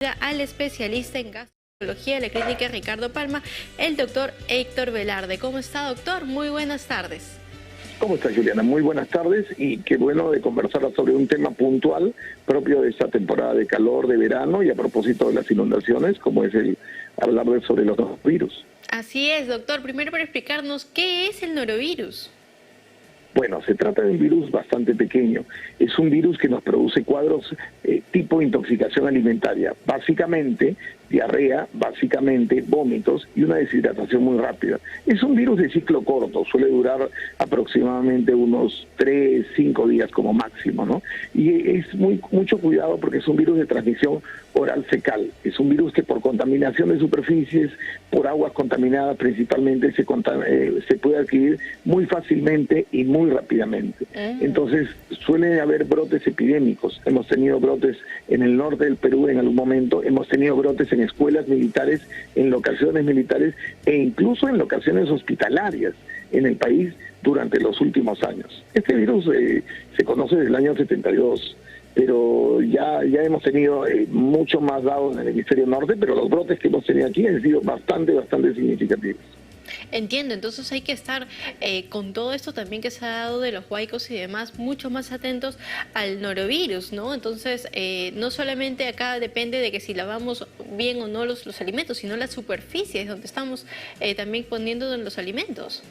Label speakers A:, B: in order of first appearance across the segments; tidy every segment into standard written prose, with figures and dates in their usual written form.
A: al especialista en gastroenterología de la clínica Ricardo Palma, el doctor Héctor Velarde. ¿Cómo está, doctor? Muy buenas tardes.
B: ¿Cómo está, Juliana? Muy buenas tardes y qué bueno de conversar sobre un tema puntual propio de esta temporada de calor, de verano y a propósito de las inundaciones, como es el hablar sobre los virus.
A: Así es, doctor. Primero para explicarnos qué es el norovirus.
B: Bueno, se trata de un virus bastante pequeño. Es un virus que nos produce cuadros tipo intoxicación alimentaria. Básicamente, diarrea, básicamente vómitos y una deshidratación muy rápida. Es un virus de ciclo corto, suele durar aproximadamente unos 3, 5 días como máximo, ¿no? Y es mucho cuidado porque es un virus de transmisión oral fecal. Es un virus que por contaminación de superficies, por aguas contaminadas principalmente, se puede adquirir muy fácilmente y muy rápidamente. Entonces, suelen haber brotes epidémicos. Hemos tenido brotes en el norte del Perú en algún momento, hemos tenido brotes en escuelas militares, en locaciones militares e incluso en locaciones hospitalarias en el país durante los últimos años. Este virus se conoce desde el año 72, pero ya hemos tenido mucho más dados en el hemisferio norte, pero los brotes que hemos tenido aquí han sido bastante significativos.
A: Entiendo, entonces hay que estar con todo esto también que se ha dado de los huaicos y demás, mucho más atentos al norovirus, ¿no? Entonces, no solamente acá depende de que si lavamos bien o no los alimentos, sino las superficies donde estamos también poniendo los alimentos.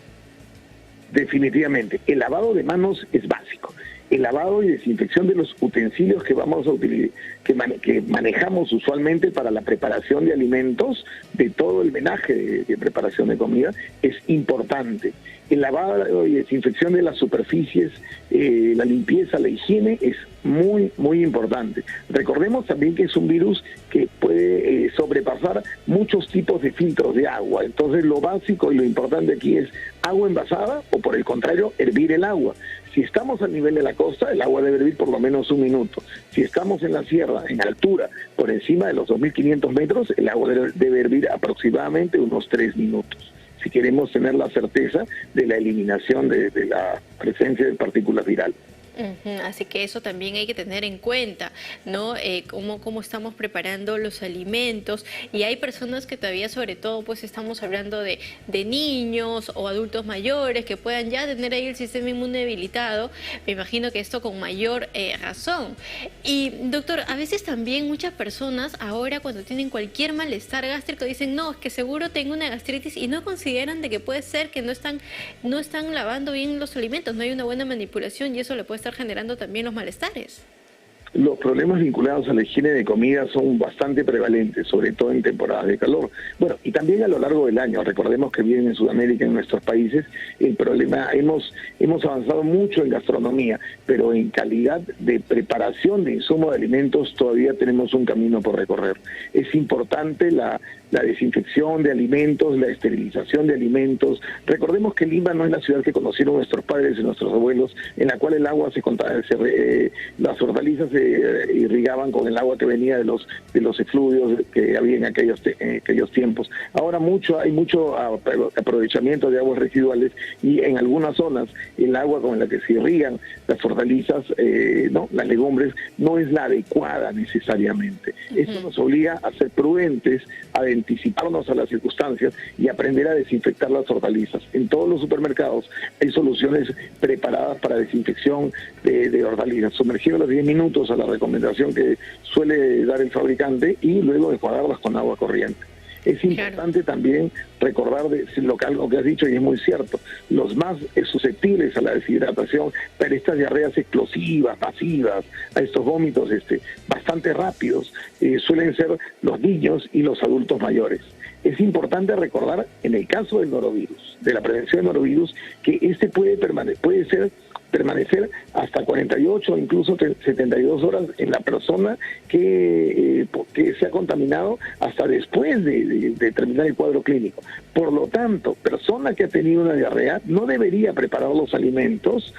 B: Definitivamente, el lavado de manos es básico. El lavado y desinfección de los utensilios que vamos a utilizar, que manejamos usualmente para la preparación de alimentos, de todo el menaje de preparación de comida, es importante. El lavado y desinfección de las superficies, la limpieza, la higiene es muy importante. Recordemos también que es un virus que puede sobrepasar muchos tipos de filtros de agua. Entonces lo básico y lo importante aquí es agua envasada o por el contrario hervir el agua. Si estamos al nivel de la costa, el agua debe hervir por lo menos 1 minuto. Si estamos en la sierra, en altura, por encima de los 2.500 metros, el agua debe hervir aproximadamente unos 3 minutos. Si queremos tener la certeza de la eliminación de la presencia de partículas virales.
A: Así que eso también hay que tener en cuenta, ¿no? Cómo estamos preparando los alimentos. Y hay personas que todavía, sobre todo, pues estamos hablando de niños o adultos mayores que puedan ya tener ahí el sistema inmune debilitado. Me imagino que esto con mayor razón. Y, doctor, a veces también muchas personas ahora cuando tienen cualquier malestar gástrico dicen, no, es que seguro tengo una gastritis y no consideran de que puede ser que no están lavando bien los alimentos, no hay una buena manipulación y eso le puede estar generando también los malestares.
B: Los problemas vinculados a la higiene de comida son bastante prevalentes, sobre todo en temporadas de calor. Bueno, y también a lo largo del año. Recordemos que bien en Sudamérica, en nuestros países, el problema, hemos avanzado mucho en gastronomía, pero en calidad de preparación de insumo de alimentos todavía tenemos un camino por recorrer. Es importante la desinfección de alimentos, la esterilización de alimentos. Recordemos que Lima no es la ciudad que conocieron nuestros padres y nuestros abuelos, en la cual el agua las hortalizas se irrigaban con el agua que venía de los efluvios que había en aquellos tiempos. Ahora hay mucho aprovechamiento de aguas residuales y en algunas zonas el agua con la que se irrigan las hortalizas, las legumbres, no es la adecuada necesariamente. Esto nos obliga a ser prudentes, a anticiparnos a las circunstancias y aprender a desinfectar las hortalizas. En todos los supermercados hay soluciones preparadas para desinfección de hortalizas. Sumergir a los 10 minutos a la recomendación que suele dar el fabricante y luego enjuagarlas con agua corriente. Es importante también recordar algo que has dicho y es muy cierto, los más susceptibles a la deshidratación, para estas diarreas explosivas, pasivas, a estos vómitos bastante rápidos, suelen ser los niños y los adultos mayores. Es importante recordar, en el caso del norovirus, de la prevención del norovirus, que puede permanecer hasta 48 o incluso 72 horas en la persona que se ha contaminado hasta después de terminar el cuadro clínico. Por lo tanto, persona que ha tenido una diarrea no debería preparar los alimentos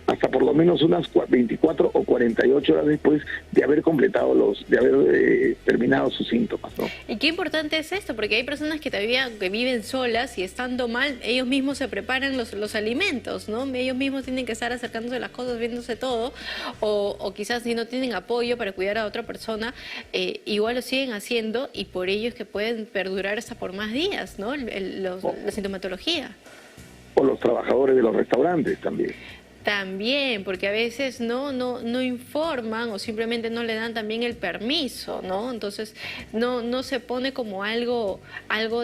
B: hasta por lo menos unas 24 o 48 horas después de haber terminado sus síntomas, ¿no?
A: Y qué importante es esto, porque hay personas que todavía viven solas y estando mal, ellos mismos se preparan los alimentos, ¿no? Ellos mismos tienen que estar acercándose a las cosas, viéndose todo, o quizás si no tienen apoyo para cuidar a otra persona, igual lo siguen haciendo y por ello es que pueden perdurar hasta por más días, ¿no? La sintomatología.
B: O los trabajadores de los restaurantes también.
A: También, porque a veces no informan o simplemente no le dan también el permiso, ¿no? Entonces no se pone como algo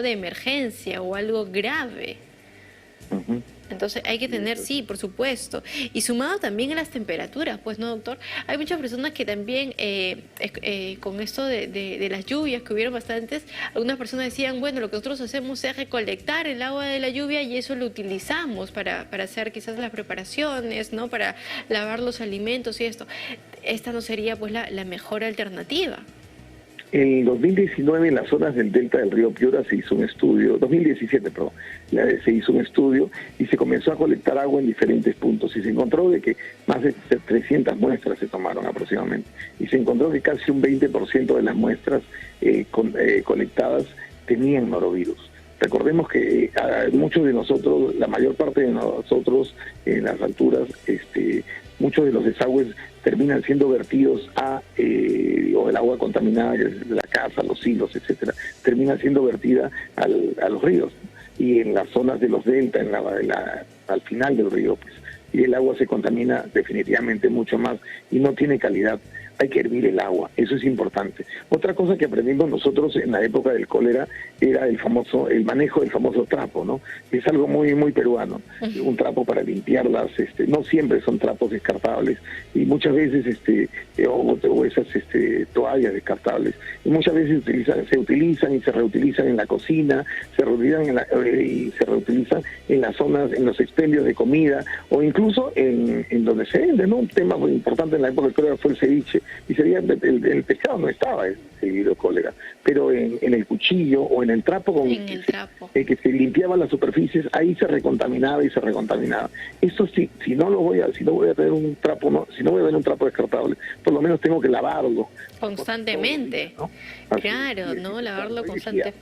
A: de emergencia o algo grave.
B: Ujú.
A: Entonces hay que tener, sí, por supuesto. Y sumado también a las temperaturas, pues, ¿no, doctor? Hay muchas personas que también, con esto de las lluvias, que hubieron bastantes, algunas personas decían, bueno, lo que nosotros hacemos es recolectar el agua de la lluvia y eso lo utilizamos para hacer quizás las preparaciones, ¿no? Para lavar los alimentos y esto. Esta no sería, pues, la mejor alternativa.
B: En 2019, en las zonas del delta del río Piura se hizo un estudio, 2017, perdón, se hizo un estudio y se comenzó a colectar agua en diferentes puntos y se encontró de que más de 300 muestras se tomaron aproximadamente y se encontró que casi un 20% de las muestras colectadas tenían norovirus. Recordemos que muchos de nosotros, la mayor parte de nosotros en las alturas, muchos de los desagües terminan siendo vertidos o el agua contaminada de la casa, los hilos, etcétera, termina siendo vertida a los ríos y en las zonas de los deltas, al final del río, pues, y el agua se contamina definitivamente mucho más y no tiene calidad. Hay que hervir el agua, eso es importante. Otra cosa que aprendimos nosotros en la época del cólera era el manejo del famoso trapo, ¿no? Es algo muy muy peruano, un trapo para limpiarlas, no siempre son trapos descartables y muchas veces o esas toallas descartables y muchas veces se utilizan y se reutilizan en la cocina, se reutilizan en las zonas, en los expendios de comida o incluso en donde se vende, ¿no? Un tema muy importante en la época del cólera fue el ceviche. Y sería el pescado no estaba el cólera, pero en el cuchillo o en el trapo con que se limpiaban las superficies, ahí se recontaminaba y se recontaminaba. Esto sí, si no voy a tener un trapo, si no voy a tener un trapo descartable, por lo menos tengo que lavarlo
A: constantemente, ¿no? Claro,
B: es,
A: ¿no? Lavarlo constantemente.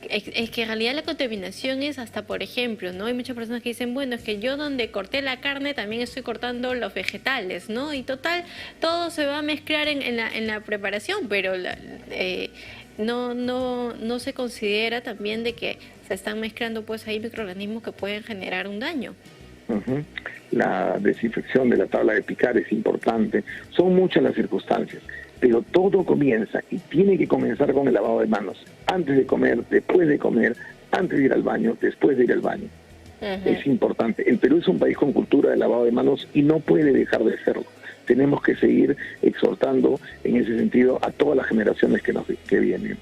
A: Es que en realidad la contaminación es hasta, por ejemplo, ¿no? Hay muchas personas que dicen, bueno, es que yo donde corté la carne también estoy cortando los vegetales, ¿no? Y total, todo se va a mezclar en la preparación, pero no se considera también de que se están mezclando pues ahí microorganismos que pueden generar un daño.
B: Uh-huh. La desinfección de la tabla de picar es importante, son muchas las circunstancias, pero todo comienza y tiene que comenzar con el lavado de manos, antes de comer, después de comer, antes de ir al baño, después de ir al baño. Uh-huh. Es importante. El Perú es un país con cultura de lavado de manos y no puede dejar de serlo. Tenemos que seguir exhortando en ese sentido a todas las generaciones que vienen.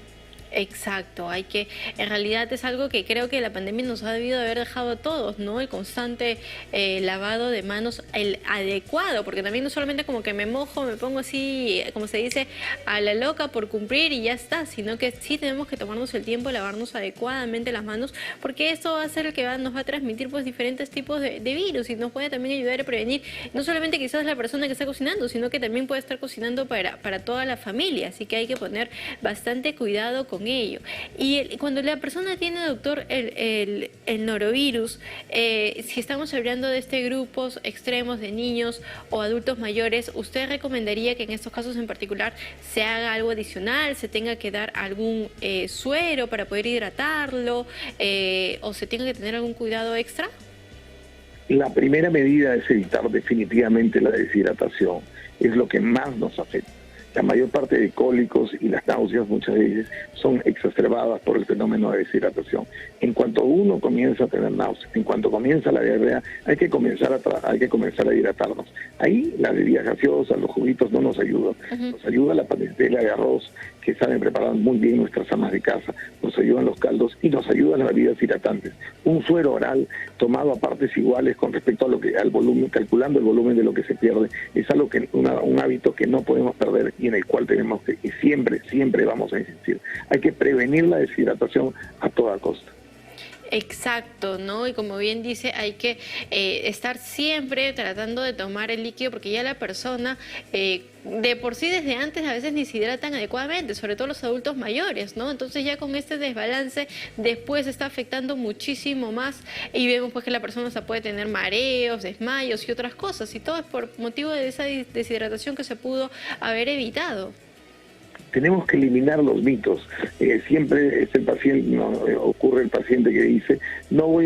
A: Exacto, en realidad es algo que creo que la pandemia nos ha debido haber dejado a todos, ¿no? El constante lavado de manos, el adecuado, porque también no solamente como que me mojo, me pongo así, como se dice, a la loca por cumplir y ya está, sino que sí tenemos que tomarnos el tiempo de lavarnos adecuadamente las manos, porque esto va a ser el que nos va a transmitir pues diferentes tipos de virus y nos puede también ayudar a prevenir, no solamente quizás la persona que está cocinando, sino que también puede estar cocinando para toda la familia, así que hay que poner bastante cuidado con ello. Y cuando la persona tiene, doctor, el norovirus, si estamos hablando de grupos extremos de niños o adultos mayores, ¿usted recomendaría que en estos casos en particular se haga algo adicional, se tenga que dar algún suero para poder hidratarlo o se tenga que tener algún cuidado extra?
B: La primera medida es evitar definitivamente la deshidratación, es lo que más nos afecta. La mayor parte de cólicos y las náuseas muchas veces son exacerbadas por el fenómeno de deshidratación. En cuanto uno comienza a tener náuseas, en cuanto comienza la diarrea, hay que comenzar a hidratarnos. Ahí las bebidas gaseosas, los juguitos no nos ayudan. Uh-huh. Nos ayuda la panetela de arroz, que saben preparar muy bien nuestras amas de casa, nos ayudan los caldos y nos ayudan las bebidas hidratantes. Un suero oral tomado a partes iguales con respecto al volumen, calculando el volumen de lo que se pierde, es algo que un hábito que no podemos perder y en el cual tenemos que, y siempre vamos a insistir. Hay que prevenir la deshidratación a toda costa.
A: Exacto, ¿no? Y como bien dice, hay que estar siempre tratando de tomar el líquido porque ya la persona de por sí desde antes a veces ni se hidratan adecuadamente, sobre todo los adultos mayores, ¿no? Entonces ya con este desbalance después está afectando muchísimo más y vemos pues que la persona se puede tener mareos, desmayos y otras cosas y todo es por motivo de esa deshidratación que se pudo haber evitado.
B: Tenemos que eliminar los mitos. Siempre es el paciente, ocurre el paciente que dice, no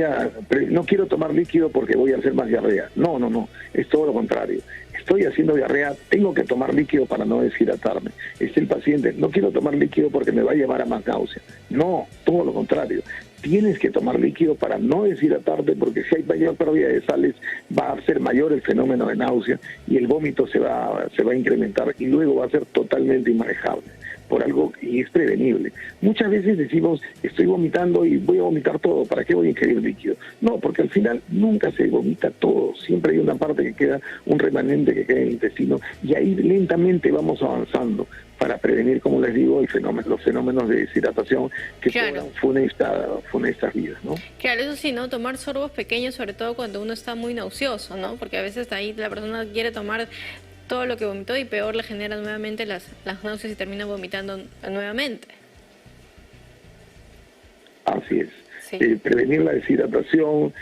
B: quiero tomar líquido porque voy a hacer más diarrea. No, es todo lo contrario. Estoy haciendo diarrea, tengo que tomar líquido para no deshidratarme. Es el paciente, no quiero tomar líquido porque me va a llevar a más náusea. No, todo lo contrario. Tienes que tomar líquido para no deshidratarte, porque si hay mayor pérdida de sales va a ser mayor el fenómeno de náusea y el vómito se va a incrementar y luego va a ser totalmente inmanejable por algo y es prevenible. Muchas veces decimos, estoy vomitando y voy a vomitar todo, ¿para qué voy a ingerir líquido? No, porque al final nunca se vomita todo, siempre hay una parte que queda, un remanente que queda en el intestino, y ahí lentamente vamos avanzando para prevenir, como les digo, los fenómenos de deshidratación que
A: claro,
B: funestas vidas, ¿no?
A: Claro, eso sí, ¿no? Tomar sorbos pequeños, sobre todo cuando uno está muy nauseoso, ¿no? Porque a veces ahí la persona quiere tomar todo lo que vomitó y peor le genera nuevamente las náuseas y termina vomitando nuevamente.
B: Así es.
A: Sí.
B: Prevenir la deshidratación.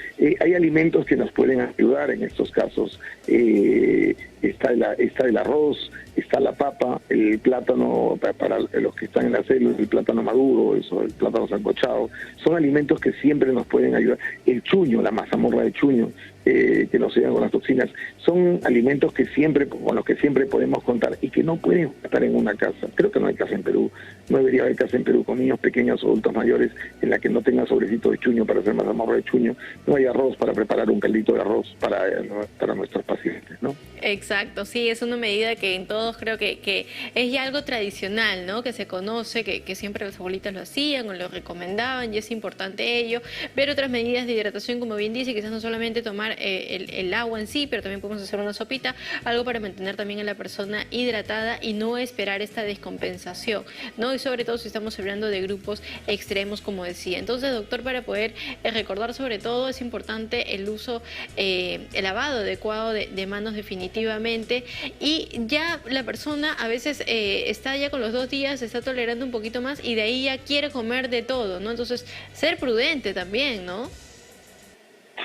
B: Hay alimentos que nos pueden ayudar en estos casos. Está el arroz, está la papa, el plátano, para los que están en la célula, el plátano maduro, el plátano sancochado. Son alimentos que siempre nos pueden ayudar. El chuño, la mazamorra de chuño, que nos ayudan con las toxinas. Son alimentos con los que siempre podemos contar y que no pueden estar en una casa. Creo que no hay casa en Perú. No debería haber casa en Perú con niños pequeños o adultos mayores en la que no tenga sobrecito de chuño para hacer mazamorra de chuño. No hay arroz para preparar un caldito de arroz para nuestros pacientes, ¿no?
A: Exacto, sí, es una medida que en todos creo que es ya algo tradicional, ¿no? Que se conoce, que siempre las abuelitas lo hacían o lo recomendaban y es importante ello. Ver otras medidas de hidratación, como bien dice, quizás no solamente tomar el agua en sí, pero también podemos hacer una sopita, algo para mantener también a la persona hidratada y no esperar esta descompensación, ¿no? Y sobre todo si estamos hablando de grupos extremos, como decía. Entonces, doctor, para poder recordar sobre todo es importante el uso, el lavado adecuado de manos definitivamente, y ya la persona a veces está ya con los 2 días, está tolerando un poquito más y de ahí ya quiere comer de todo, ¿no? Entonces, ser prudente también, ¿no?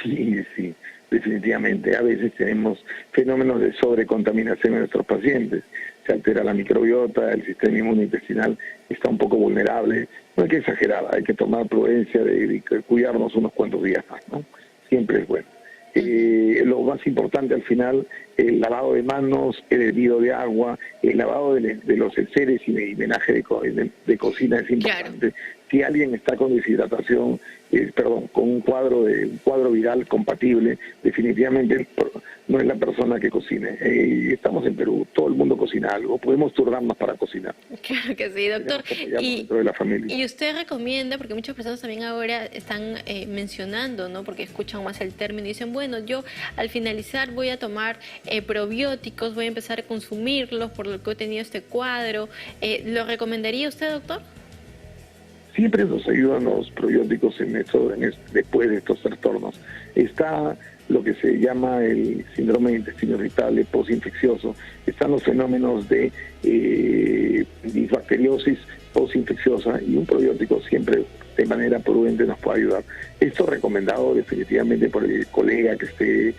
B: Sí, definitivamente. A veces tenemos fenómenos de sobrecontaminación en nuestros pacientes. Se altera la microbiota, el sistema inmunointestinal está un poco vulnerable. No hay que exagerar, hay que tomar prudencia de cuidarnos unos cuantos días más, ¿no? Siempre es bueno. Lo más importante al final, el lavado de manos, el hervido de agua, el lavado de los enseres y drenaje de cocina es importante. Claro. Si alguien está con deshidratación, con un cuadro viral compatible, definitivamente no es la persona que cocine. Estamos en Perú, todo el mundo cocina algo, podemos turnarnos para cocinar.
A: Claro que sí, doctor.
B: Dentro de la familia.
A: Y usted recomienda, porque muchas personas también ahora están mencionando, ¿no? Porque escuchan más el término y dicen, bueno, yo al finalizar voy a tomar probióticos, voy a empezar a consumirlos por lo que he tenido este cuadro. ¿Lo recomendaría usted, doctor?
B: Siempre nos ayudan los probióticos después de estos trastornos. Está lo que se llama el síndrome de intestino irritable postinfeccioso. Están los fenómenos de disbacteriosis postinfecciosa y un probiótico siempre de manera prudente nos puede ayudar. Esto recomendado definitivamente por el colega que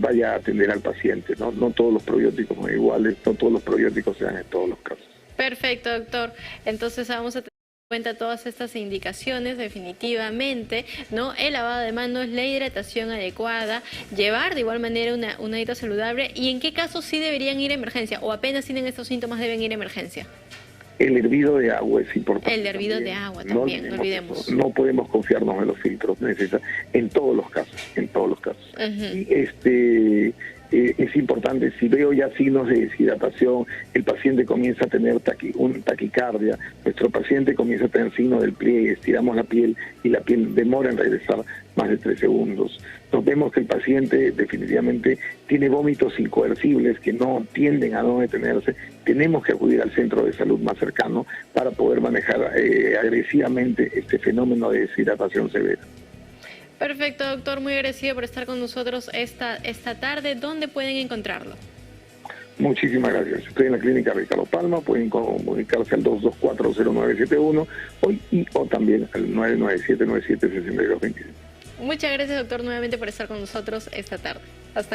B: vaya a atender al paciente, ¿no? No todos los probióticos son iguales, no todos los probióticos se dan en todos los casos.
A: Perfecto, doctor. Entonces vamos a cuenta todas estas indicaciones definitivamente, ¿no? El lavado de manos, la hidratación adecuada, llevar de igual manera una dieta saludable. ¿Y en qué casos sí deberían ir a emergencia o apenas tienen estos síntomas deben ir a emergencia?
B: El hervido de agua es importante.
A: El hervido
B: también.
A: De agua también, no olvidemos.
B: No podemos confiarnos en los filtros necesarios, en todos los casos, Y es importante, si veo ya signos de deshidratación, el paciente comienza a tener taquicardia, nuestro paciente comienza a tener signos del pliegue, estiramos la piel y la piel demora en regresar más de 3 segundos. Nos vemos que el paciente definitivamente tiene vómitos incoercibles que no tienden a no detenerse. Tenemos que acudir al centro de salud más cercano para poder manejar agresivamente este fenómeno de deshidratación severa.
A: Perfecto, doctor. Muy agradecido por estar con nosotros esta tarde. ¿Dónde pueden encontrarlo?
B: Muchísimas gracias. Estoy en la clínica Ricardo Palma. Pueden comunicarse al 224-0971 o también al 997-97-6227.
A: Muchas gracias, doctor, nuevamente por estar con nosotros esta tarde.